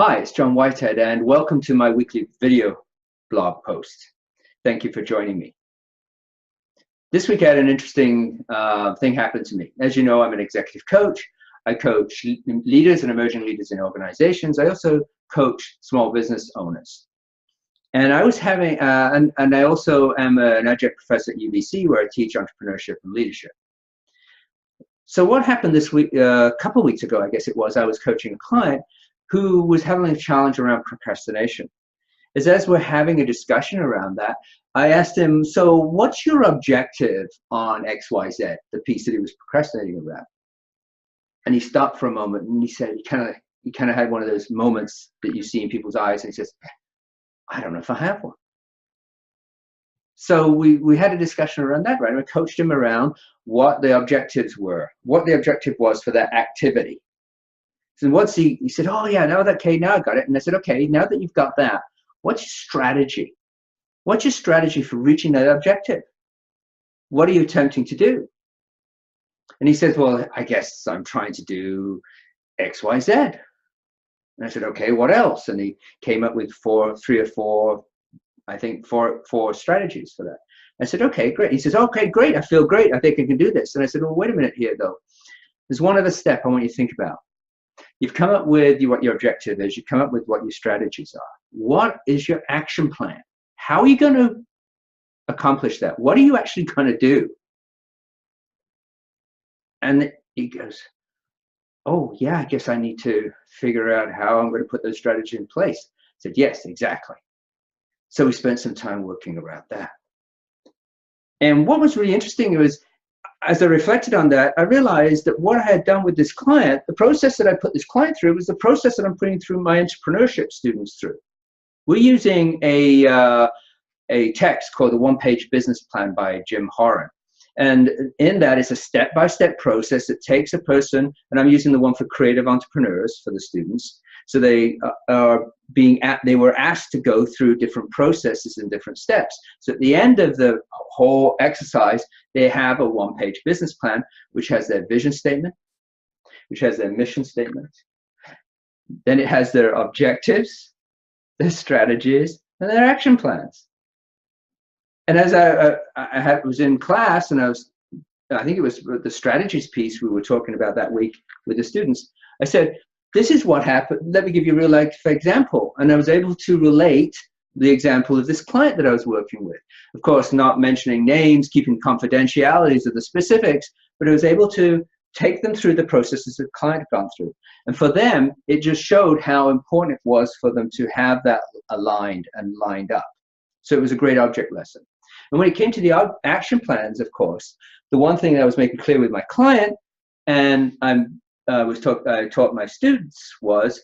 Hi, it's John Whitehead, and welcome to my weekly video blog post. Thank you for joining me. This week I had an interesting thing happen to me. As you know, I'm an executive coach. I coach leaders and emerging leaders in organizations. I also coach small business owners. And I was having, and I also am an adjunct professor at UBC, where I teach entrepreneurship and leadership. So what happened this week, a couple of weeks ago, I guess it was, I was coaching a client who was having a challenge around procrastination. As we're having a discussion around that, I asked him, so what's your objective on XYZ, the piece that he was procrastinating around? And he stopped for a moment and he said, he kind of had one of those moments that you see in people's eyes, and he says, I don't know if I have one. So we had a discussion around that, right? And we coached him around what the objectives were, what the objective was for that activity. So once he said, oh yeah, now I got it. And I said, okay, now that you've got that, what's your strategy? What's your strategy for reaching that objective? What are you attempting to do? And he says, well, I guess I'm trying to do X, Y, Z. And I said, okay, what else? And he came up with four strategies for that. I said, okay, great. He says, okay, great. I feel great. I think I can do this. And I said, well, wait a minute here, though. There's one other step I want you to think about. You've come up with what your objective is. You've come up with what your strategies are. What is your action plan? How are you going to accomplish that? What are you actually going to do? And he goes, oh, yeah, I guess I need to figure out how I'm going to put those strategies in place. I said, yes, exactly. So we spent some time working around that. And what was really interesting was, as I reflected on that, I realized that what I had done with this client, the process that I put this client through was the process that I'm putting through my entrepreneurship students through. We're using a text called the One-Page Business Plan by Jim Horan. And in that is a step-by-step process that takes a person, and I'm using the one for creative entrepreneurs for the students. So they were asked to go through different processes and different steps. So at the end of the whole exercise, they have a one-page business plan, which has their vision statement, which has their mission statement. Then it has their objectives, their strategies, and their action plans. And as I was in class, and I think it was the strategies piece we were talking about that week with the students, I said, this is what happened. Let me give you a real life example. And I was able to relate the example of this client that I was working with. Of course, not mentioning names, keeping confidentialities of the specifics, but I was able to take them through the processes that the client had gone through. And for them, it just showed how important it was for them to have that aligned and lined up. So it was a great object lesson. And when it came to the action plans, of course, the one thing that I was making clear with my client, and I taught my students, was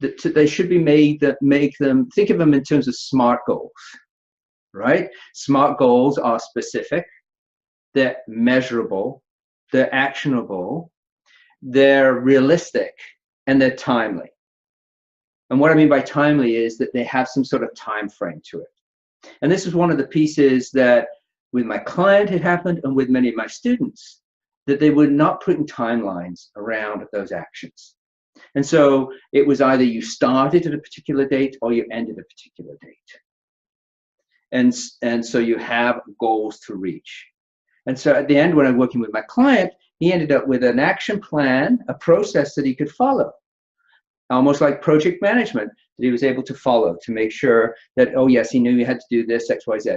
that they should be made that think of them in terms of SMART goals, right? SMART goals are specific, they're measurable, they're actionable, they're realistic, and they're timely. And what I mean by timely is that they have some sort of time frame to it. And this is one of the pieces that with my client had happened, and with many of my students, that they were not putting timelines around those actions. And so it was either you started at a particular date or you ended a particular date. And so you have goals to reach. And so at the end, when I'm working with my client, he ended up with an action plan, a process that he could follow, almost like project management, that he was able to follow to make sure that, oh yes, he knew he had to do this, X, Y, Z.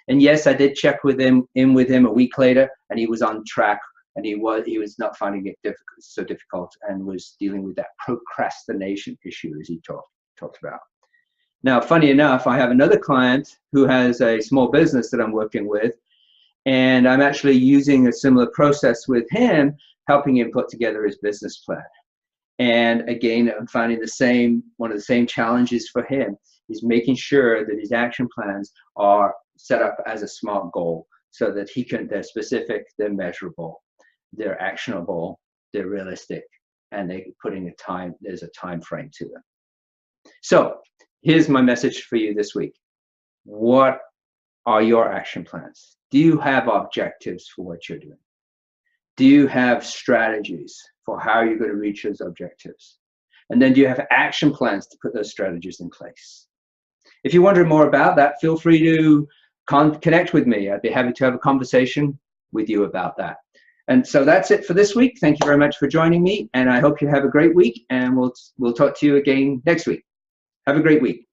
And yes, I did check with him a week later, and he was on track, and he was not finding it so difficult, and was dealing with that procrastination issue, as he talked about. Now, funny enough, I have another client who has a small business that I'm working with, and I'm actually using a similar process with him, helping him put together his business plan. And again, I'm finding one of the same challenges for him is making sure that his action plans are set up as a SMART goal, so that they're specific, they're measurable, they're actionable, they're realistic, and there's a time frame to them. So here's my message for you this week. What are your action plans? Do you have objectives for what you're doing? Do you have strategies for how you're going to reach those objectives? And then do you have action plans to put those strategies in place? If you're wondering more about that, feel free to connect with me. I'd be happy to have a conversation with you about that. And so that's it for this week. Thank you very much for joining me, and I hope you have a great week, and we'll talk to you again next week. Have a great week.